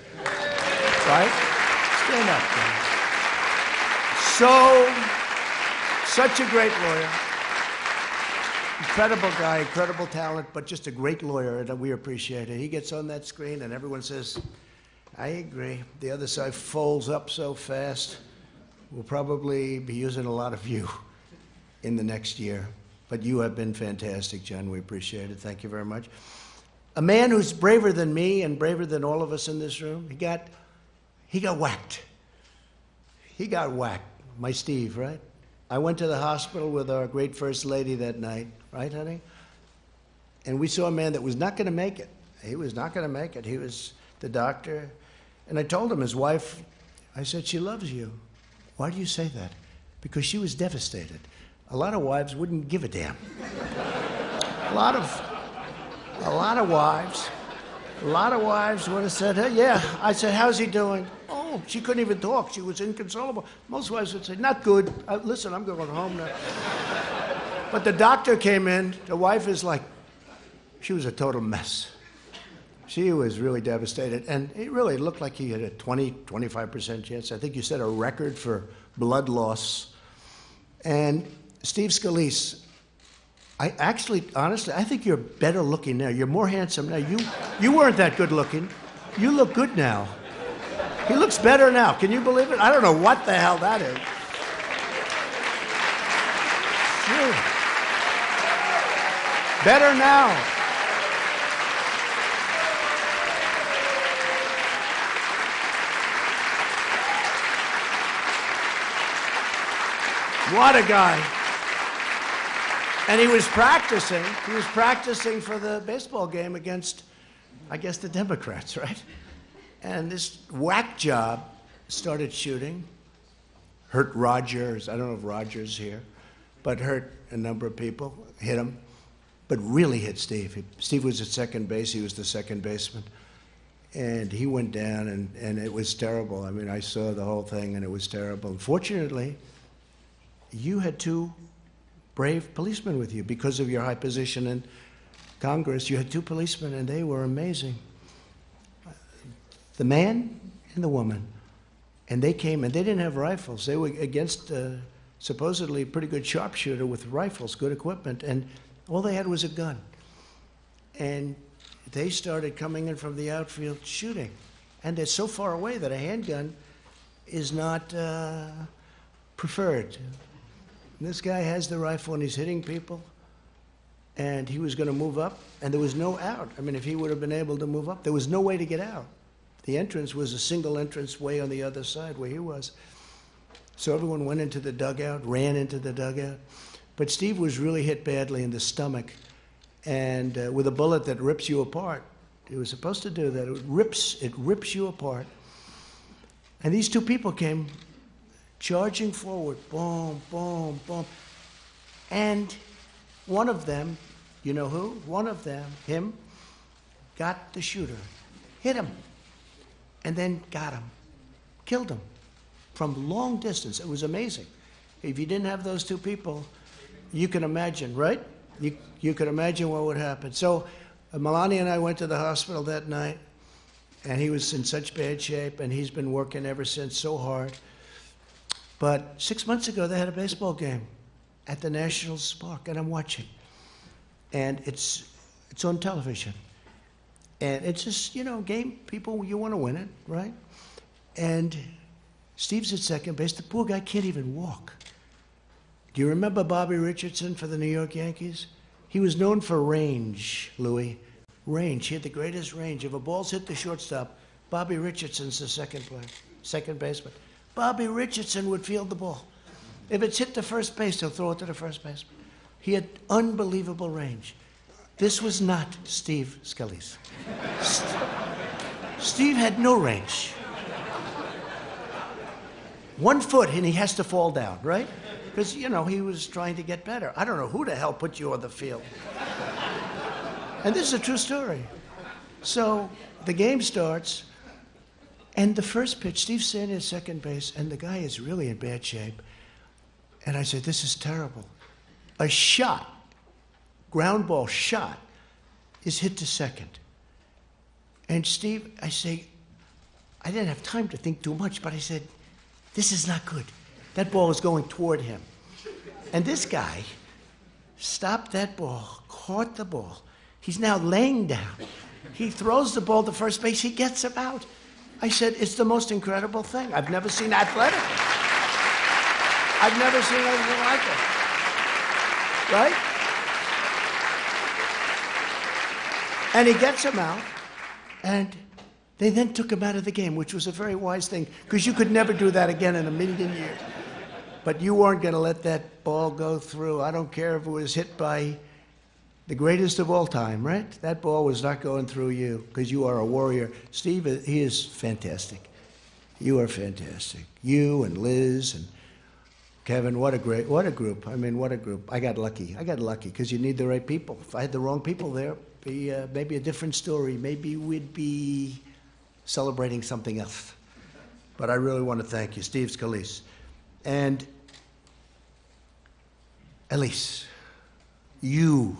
Speaker 1: right? Stand up, John. Such a great lawyer. Incredible guy, incredible talent, but just a great lawyer, and we appreciate it. He gets on that screen, and everyone says, I agree. The other side folds up so fast. We'll probably be using a lot of you in the next year. But you have been fantastic, John. We appreciate it. Thank you very much. A man who's braver than me and braver than all of us in this room, he got whacked. He got whacked. My Steve, right? I went to the hospital with our great First Lady that night, right, honey? And we saw a man that was not going to make it. He was not going to make it. He was the doctor. And I told him, his wife, I said, she loves you. Why do you say that? Because she was devastated. A lot of wives wouldn't give a damn. A lot of wives would have said, hey, yeah. I said, how's he doing? Oh, she couldn't even talk. She was inconsolable. Most wives would say, not good. Listen, I'm going home now. But the doctor came in. The wife is like, she was a total mess. She was really devastated. And it really looked like he had a 25% chance. I think you said a record for blood loss. And Steve Scalise, I actually, honestly, I think you're better looking now. You're more handsome now. You weren't that good looking. You look good now. He looks better now. Can you believe it? I don't know what the hell that is. Sure. Better now. What a guy. And he was practicing. He was practicing for the baseball game against, I guess, the Democrats, right? And this whack job started shooting, hurt Rogers. I don't know if Rogers here, but hurt a number of people, hit him, but really hit Steve. Steve was at second base. He was the second baseman. And he went down, and it was terrible. I mean, I saw the whole thing, and it was terrible. Unfortunately, you had two brave policemen with you because of your high position in Congress. You had two policemen, and they were amazing. The man and the woman. And they came, and they didn't have rifles. They were against supposedly a pretty good sharpshooter with rifles, good equipment, and all they had was a gun. And they started coming in from the outfield shooting. And they're so far away that a handgun is not preferred. And this guy has the rifle, and he's hitting people. And he was going to move up, and there was no out. I mean, if he would have been able to move up, there was no way to get out. The entrance was a single entrance way on the other side where he was. So everyone went into the dugout, ran into the dugout. But Steve was really hit badly in the stomach, and with a bullet that rips you apart. It was supposed to do that. It rips you apart. And these two people came charging forward, boom, boom, boom. And one of them, you know who? One of them, him, got the shooter, hit him, and then got him, killed him from long distance. It was amazing. If you didn't have those two people, you can imagine, right? You could imagine what would happen. So Melania and I went to the hospital that night, and he was in such bad shape, and he's been working ever since so hard. But 6 months ago, they had a baseball game at the Nationals Park, and I'm watching. And it's on television. And it's just, you know, game, people, you want to win it, right? And Steve's at second base. The poor guy can't even walk. Do you remember Bobby Richardson for the New York Yankees? He was known for range, Louis. Range. He had the greatest range. If a ball's hit the shortstop, Bobby Richardson's the second baseman. Bobby Richardson would field the ball. If it's hit the first base, he'll throw it to the first baseman. He had unbelievable range. This was not Steve Scalise. Steve had no range. 1 foot and he has to fall down, right? Because, you know, he was trying to get better. I don't know who the hell put you on the field. And this is a true story. So the game starts, and the first pitch, Steve's standing at second base, and the guy is really in bad shape. And I said, this is terrible. A shot, ground ball shot, is hit to second. And Steve, I say, I didn't have time to think too much, but I said, this is not good. That ball was going toward him. And this guy stopped that ball, caught the ball. He's now laying down. He throws the ball to first base. He gets him out. I said, it's the most incredible thing. I've never seen athletic. I've never seen anything like it. Right? And he gets him out, and they then took him out of the game, which was a very wise thing, because you could never do that again in a million years. But you weren't going to let that ball go through. I don't care if it was hit by the greatest of all time, right? That ball was not going through you, because you are a warrior. Steve, he is fantastic. You are fantastic. You and Liz and Kevin, what a group. I mean, what a group. I got lucky, because you need the right people. If I had the wrong people there, be maybe a different story. Maybe we'd be celebrating something else. But I really want to thank you, Steve Scalise. And Elise, you.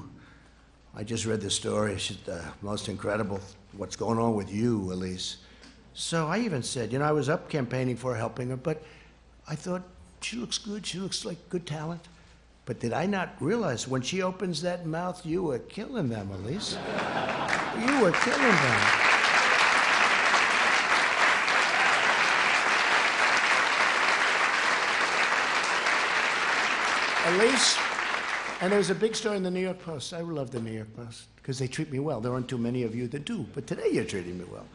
Speaker 1: I just read the story. It's most incredible what's going on with you, Elise. So I even said, I was up campaigning for her, helping her, but I thought, she looks good. She looks like good talent. But did I not realize when she opens that mouth, you were killing them, Elise. You were killing them. Elise, and there was a big story in the New York Post. I love the New York Post because they treat me well. There aren't too many of you that do, but today you're treating me well.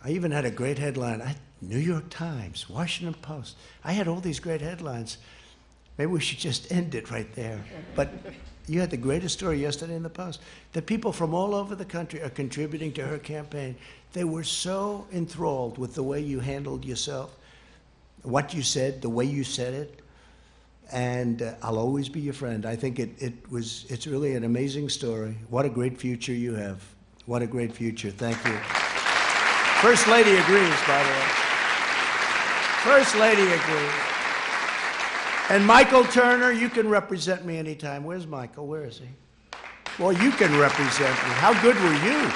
Speaker 1: I even had a great headline. New York Times, Washington Post. I had all these great headlines. Maybe we should just end it right there. But you had the greatest story yesterday in the Post, that people from all over the country are contributing to her campaign. They were so enthralled with the way you handled yourself, what you said, the way you said it. And I'll always be your friend. I think it's really an amazing story. What a great future you have. What a great future. Thank you. First Lady agrees, by the way. First Lady agrees. And Michael Turner, you can represent me anytime. Where's Michael? Where is he? Well, you can represent me. How good were you?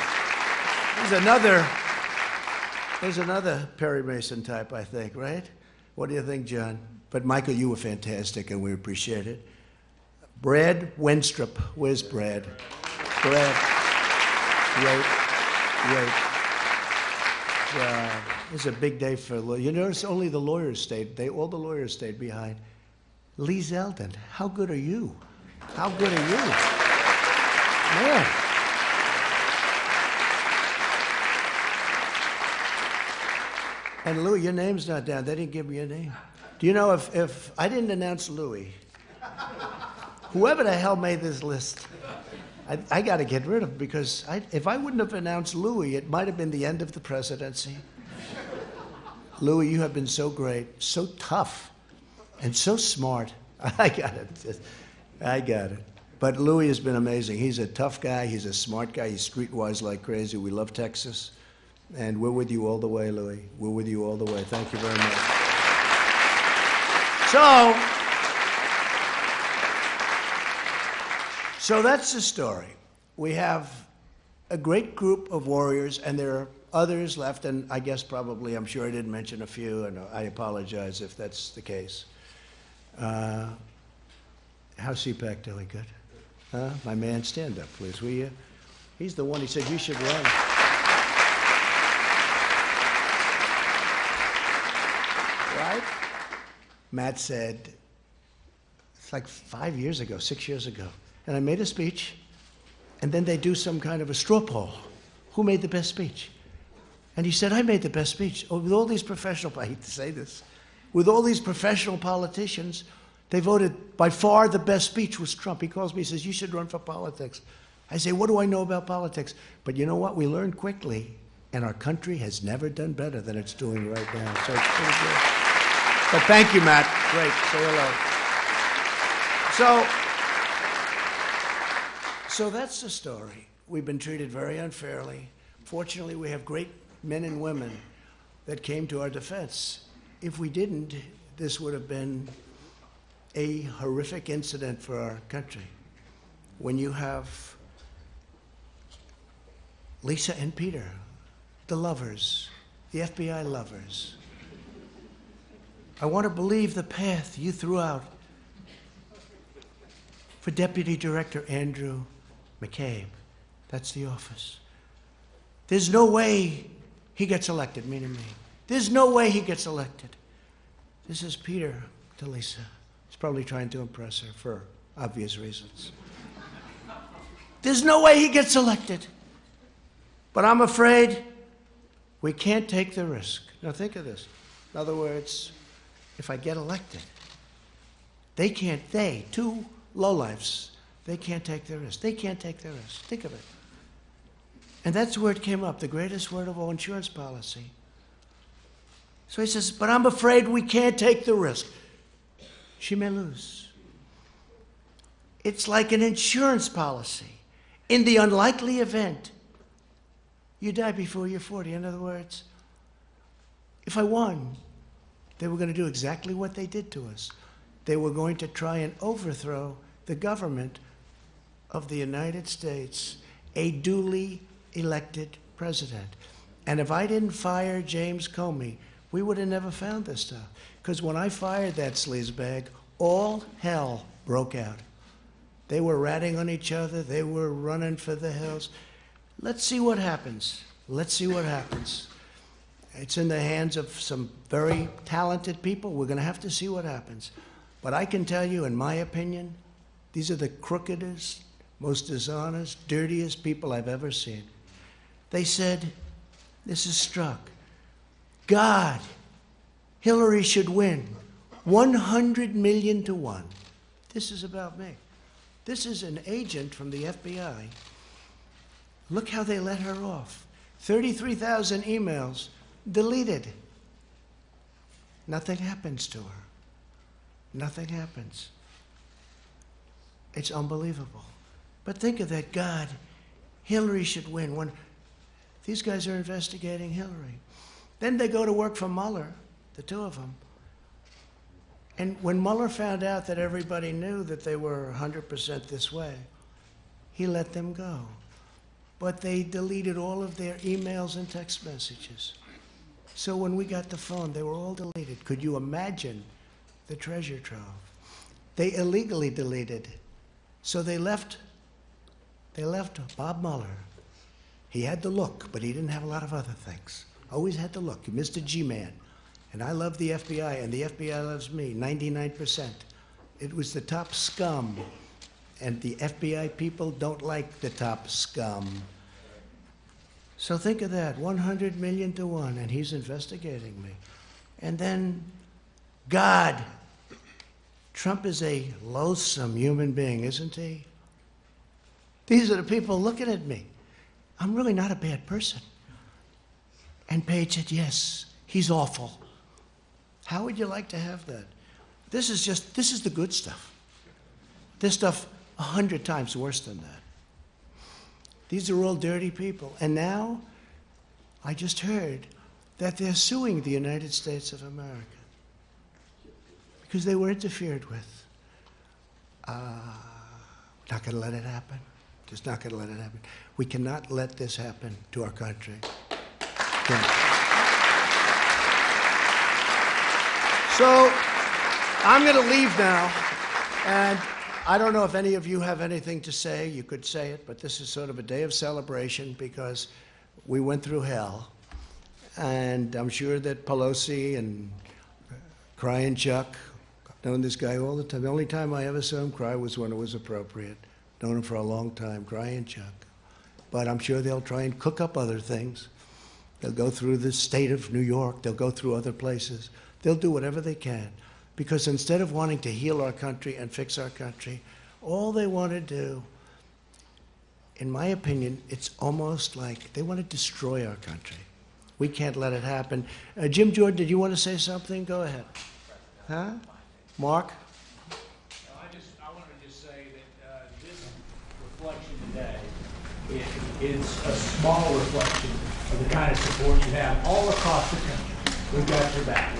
Speaker 1: There's another Perry Mason type, I think, right? What do you think, John? But Michael, you were fantastic, and we appreciate it. Brad Wenstrup. Where's Brad? Brad. Wait. It's a big day for lawyers. You notice only the lawyers stayed. All the lawyers stayed behind. Lee Zeldin, how good are you? How good are you? Man. And Louis, your name's not down. They didn't give me your name. Do you know if I didn't announce Louis, whoever the hell made this list, I got to get rid of him because if I wouldn't have announced Louis, it might have been the end of the presidency. Louis, you have been so great, so tough, and so smart. I got it. But Louis has been amazing. He's a tough guy. He's a smart guy. He's streetwise like crazy. We love Texas. And we're with you all the way, Louis. We're with you all the way. Thank you very much. So that's the story. We have a great group of warriors, and there are others left, and I guess probably, I'm sure I didn't mention a few, and I apologize if that's the case. How's CPAC doing? Good? My man, stand up, please, will you? He's the one, he said you should run. Right? Matt said, it's like 5 years ago, 6 years ago, and I made a speech, and then they do some kind of a straw poll. Who made the best speech? And he said, I made the best speech. Oh, with all these professional, I hate to say this, with all these professional politicians, they voted by far the best speech was Trump. He calls me, he says, you should run for politics. I say, what do I know about politics? But you know what? We learned quickly, and our country has never done better than it's doing right now. So it's pretty good. But thank you, Matt. Great. Say hello. So that's the story. We've been treated very unfairly. Fortunately, we have great men and women that came to our defense. If we didn't, this would have been a horrific incident for our country. When you have Lisa and Peter, the lovers, the FBI lovers, I want to believe the path you threw out for Deputy Director Andrew McCabe. That's the office. There's no way he gets elected, meaning me. There's no way he gets elected. This is Peter to Lisa. He's probably trying to impress her for obvious reasons. There's no way he gets elected. But I'm afraid we can't take the risk. Now think of this. In other words, if I get elected, two lowlifes, they can't take the risk. They can't take the risk. Think of it. And that's where it came up, the greatest word of all, insurance policy. So he says, but I'm afraid we can't take the risk. She may lose. It's like an insurance policy. In the unlikely event, you die before you're 40. In other words, if I won, they were going to do exactly what they did to us. They were going to try and overthrow the government of the United States a duly elected president. And if I didn't fire James Comey, we would have never found this stuff. Because when I fired that sleazebag, all hell broke out. They were ratting on each other. They were running for the hills. Let's see what happens. Let's see what happens. It's in the hands of some very talented people. We're going to have to see what happens. But I can tell you, in my opinion, these are the crookedest, most dishonest, dirtiest people I've ever seen. They said, this is struck. God, Hillary should win 100 million to 1. This is about me. This is an agent from the FBI. Look how they let her off. 33,000 emails deleted. Nothing happens to her. Nothing happens. It's unbelievable. But think of that. God, Hillary should win. These guys are investigating Hillary. Then they go to work for Mueller, the two of them. And when Mueller found out that everybody knew that they were 100% this way, he let them go. But they deleted all of their emails and text messages. So when we got the phone, they were all deleted. Could you imagine the treasure trove? They illegally deleted. So they left Bob Mueller. He had the look, but he didn't have a lot of other things. Always had the look. Mr. G-Man. And I love the FBI, and the FBI loves me, 99%. It was the top scum. And the FBI people don't like the top scum. So think of that, 100 million to 1, and he's investigating me. And then, God, Trump is a loathsome human being, isn't he? These are the people looking at me. I'm really not a bad person. And Page said, yes, he's awful. How would you like to have that? This is the good stuff. This stuff 100 times worse than that. These are all dirty people. And now, I just heard that they're suing the United States of America because they were interfered with. Not going to let it happen. Just not going to let it happen. We cannot let this happen to our country. So, I'm going to leave now, and I don't know if any of you have anything to say. You could say it, but this is sort of a day of celebration because we went through hell. And I'm sure that Pelosi and Crying Chuck, I've known this guy all the time. The only time I ever saw him cry was when it was appropriate. Known him for a long time, Crying Chuck. But I'm sure they'll try and cook up other things. They'll go through the state of New York. They'll go through other places. They'll do whatever they can. Because instead of wanting to heal our country and fix our country, all they want to do, in my opinion, it's almost like they want to destroy our country. We can't let it happen. Jim Jordan, did you want to say something? Go ahead. Huh? Mark?
Speaker 2: I wanted to just say that this reflection today is a small reflection of the kind of support you have all across the country. We've got your back.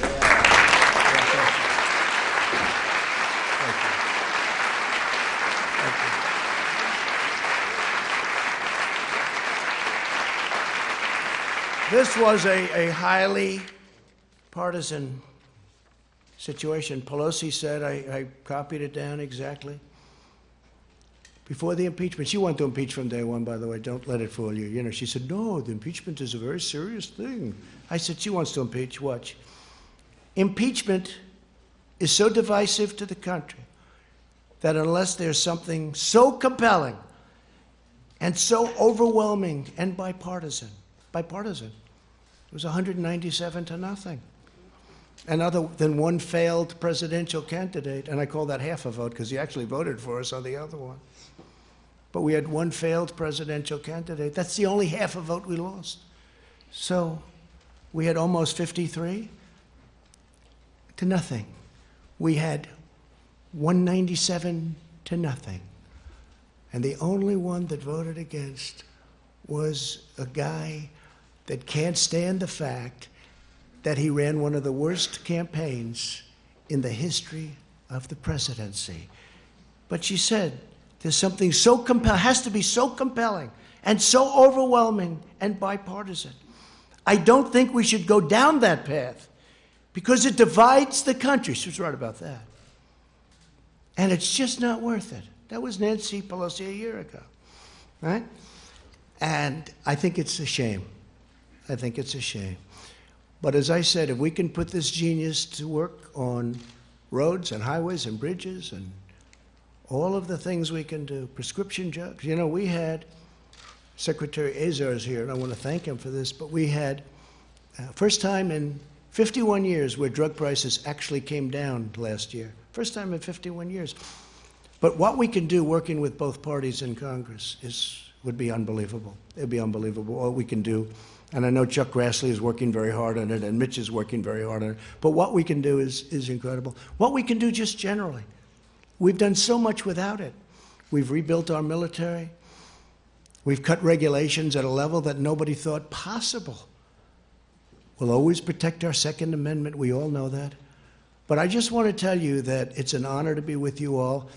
Speaker 1: This was a highly partisan situation. Pelosi said, I copied it down exactly. Before the impeachment, she wanted to impeach from day one, by the way. Don't let it fool you. You know, she said, no, the impeachment is a very serious thing. I said, she wants to impeach. Watch. Impeachment is so divisive to the country that unless there's something so compelling and so overwhelming and bipartisan, it was 197 to nothing. And other than one failed presidential candidate, and I call that half a vote because he actually voted for us on the other one. But we had one failed presidential candidate. That's the only half a vote we lost. So we had almost 53 to nothing. We had 197 to nothing. And the only one that voted against was a guy that can't stand the fact that he ran one of the worst campaigns in the history of the presidency. But she said, there's something so compelling, has to be so compelling and so overwhelming and bipartisan. I don't think we should go down that path because it divides the country. She was right about that. And it's just not worth it. That was Nancy Pelosi a year ago, right? And I think it's a shame. I think it's a shame. But as I said, if we can put this genius to work on roads and highways and bridges and all of the things we can do, prescription drugs. You know, we had, Secretary Azar is here, and I want to thank him for this, but we had, first time in 51 years where drug prices actually came down last year. First time in 51 years. But what we can do working with both parties in Congress would be unbelievable. It would be unbelievable, all we can do. And I know Chuck Grassley is working very hard on it, and Mitch is working very hard on it. But what we can do is incredible. What we can do just generally. We've done so much without it. We've rebuilt our military. We've cut regulations at a level that nobody thought possible. We'll always protect our Second Amendment. We all know that. But I just want to tell you that it's an honor to be with you all.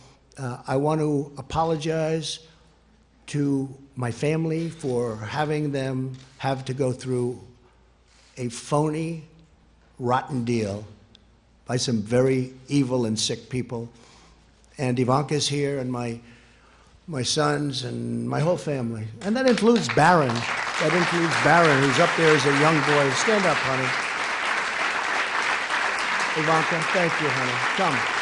Speaker 1: I want to apologize to my family for having them have to go through a phony, rotten deal by some very evil and sick people. And Ivanka's here, and my sons, and my whole family. And that includes Barron. That includes Barron, who's up there as a young boy. Stand up, honey. Ivanka, thank you, honey. Come.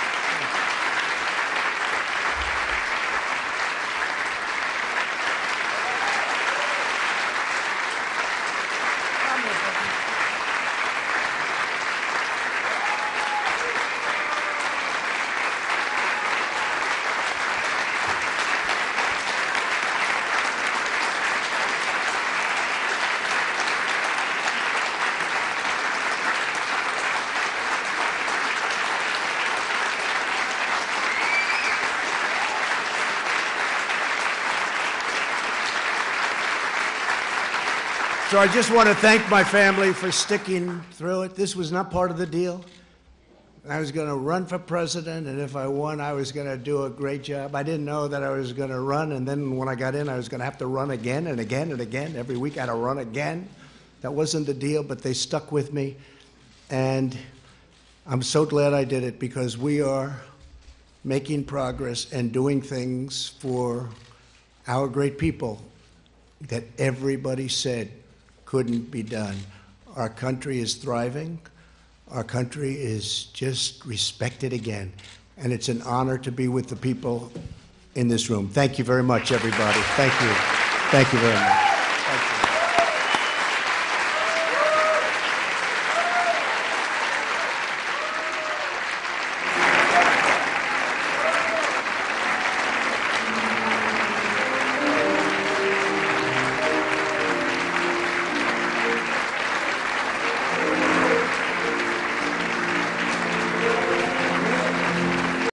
Speaker 1: So I just want to thank my family for sticking through it. This was not part of the deal. I was going to run for president, and if I won, I was going to do a great job. I didn't know that I was going to run, and then when I got in, I was going to have to run again and again and again. Every week I had to run again. That wasn't the deal, but they stuck with me. And I'm so glad I did it, because we are making progress and doing things for our great people that everybody said couldn't be done. Our country is thriving. Our country is just respected again. And it's an honor to be with the people in this room. Thank you very much, everybody. Thank you. Thank you very much.